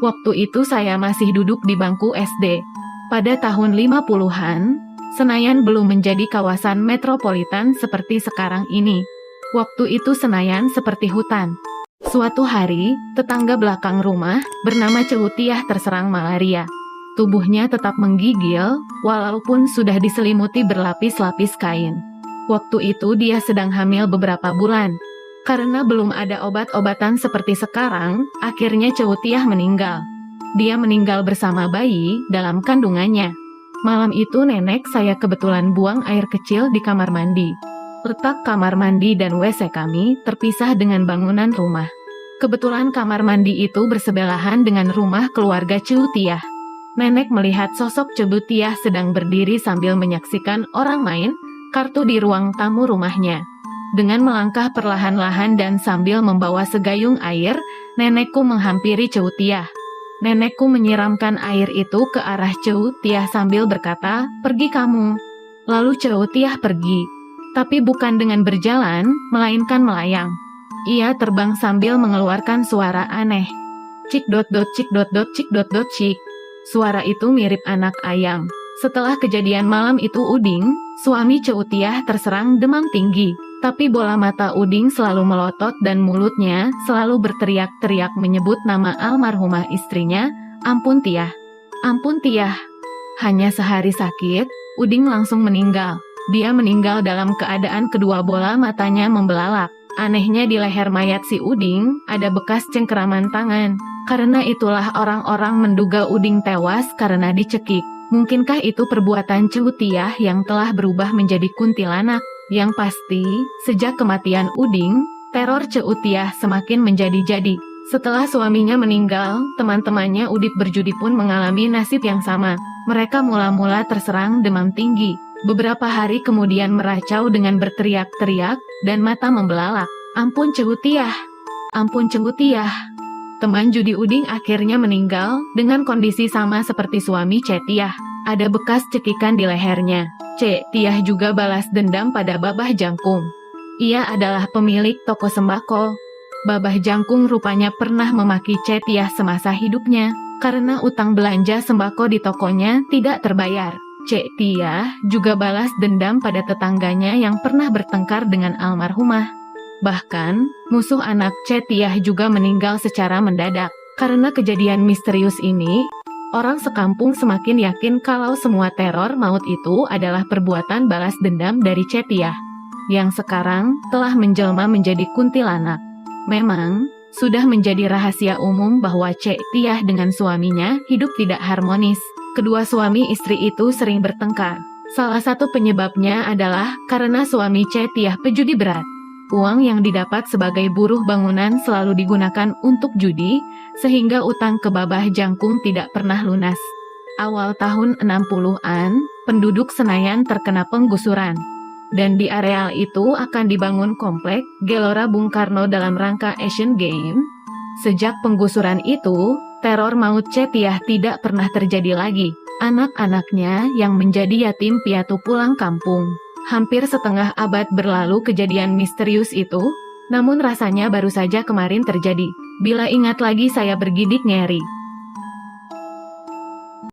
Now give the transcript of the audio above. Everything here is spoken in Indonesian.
Waktu itu saya masih duduk di bangku SD. Pada tahun 50-an, Senayan belum menjadi kawasan metropolitan seperti sekarang ini. Waktu itu Senayan seperti hutan. Suatu hari, tetangga belakang rumah, bernama Cewutiah terserang malaria. Tubuhnya tetap menggigil, walaupun sudah diselimuti berlapis-lapis kain. Waktu itu dia sedang hamil beberapa bulan. Karena belum ada obat-obatan seperti sekarang, akhirnya Cewutiah meninggal. Dia meninggal bersama bayi dalam kandungannya. Malam itu nenek saya kebetulan buang air kecil di kamar mandi. Letak kamar mandi dan WC kami terpisah dengan bangunan rumah. Kebetulan kamar mandi itu bersebelahan dengan rumah keluarga Cewutiah. Nenek melihat sosok Cewutiah sedang berdiri sambil menyaksikan orang main kartu di ruang tamu rumahnya. Dengan melangkah perlahan-lahan dan sambil membawa segayung air, nenekku menghampiri Cewutiah. Nenekku menyiramkan air itu ke arah Cewutiah sambil berkata, "Pergi kamu." Lalu Cewutiah pergi. Tapi bukan dengan berjalan, melainkan melayang. Ia terbang sambil mengeluarkan suara aneh. Cik dot dot cik dot dot cik dot dot cik. Suara itu mirip anak ayam. Setelah kejadian malam itu Uding, suami Cewutiah terserang demam tinggi. Tapi bola mata Uding selalu melotot dan mulutnya selalu berteriak-teriak menyebut nama almarhumah istrinya, "Ampun Tiah, ampun Tiah." Hanya sehari sakit, Uding langsung meninggal. Dia meninggal dalam keadaan kedua bola matanya membelalak. Anehnya di leher mayat si Uding ada bekas cengkeraman tangan. Karena itulah orang-orang menduga Uding tewas karena dicekik. Mungkinkah itu perbuatan Cewutiah yang telah berubah menjadi kuntilanak? Yang pasti, sejak kematian Uding, teror Cewutiah semakin menjadi-jadi. Setelah suaminya meninggal, teman-temannya Udip berjudi pun mengalami nasib yang sama. Mereka mula-mula terserang demam tinggi. Beberapa hari kemudian meracau dengan berteriak-teriak dan mata membelalak. "Ampun Cewutiah! Ampun Cewutiah!" Teman judi Uding akhirnya meninggal dengan kondisi sama seperti suami Cetiah. Ada bekas cekikan di lehernya. Cetiah juga balas dendam pada Babah Jangkung. Ia adalah pemilik toko sembako. Babah Jangkung rupanya pernah memaki Cetiah semasa hidupnya, karena utang belanja sembako di tokonya tidak terbayar. Cetiah juga balas dendam pada tetangganya yang pernah bertengkar dengan almarhumah. Bahkan, musuh anak Cetiah juga meninggal secara mendadak. Karena kejadian misterius ini, orang sekampung semakin yakin kalau semua teror maut itu adalah perbuatan balas dendam dari Cetiah, yang sekarang telah menjelma menjadi kuntilanak. Memang, sudah menjadi rahasia umum bahwa Cetiah dengan suaminya hidup tidak harmonis. Kedua suami istri itu sering bertengkar. Salah satu penyebabnya adalah karena suami Cetiah pejudi berat. Uang yang didapat sebagai buruh bangunan selalu digunakan untuk judi, sehingga utang ke Babah Jangkung tidak pernah lunas. Awal tahun 60-an, penduduk Senayan terkena penggusuran. Dan di areal itu akan dibangun komplek Gelora Bung Karno dalam rangka Asian Games. Sejak penggusuran itu, teror maut Cetiah tidak pernah terjadi lagi. Anak-anaknya yang menjadi yatim piatu pulang kampung. Hampir setengah abad berlalu kejadian misterius itu, namun rasanya baru saja kemarin terjadi. Bila ingat lagi saya bergidik ngeri.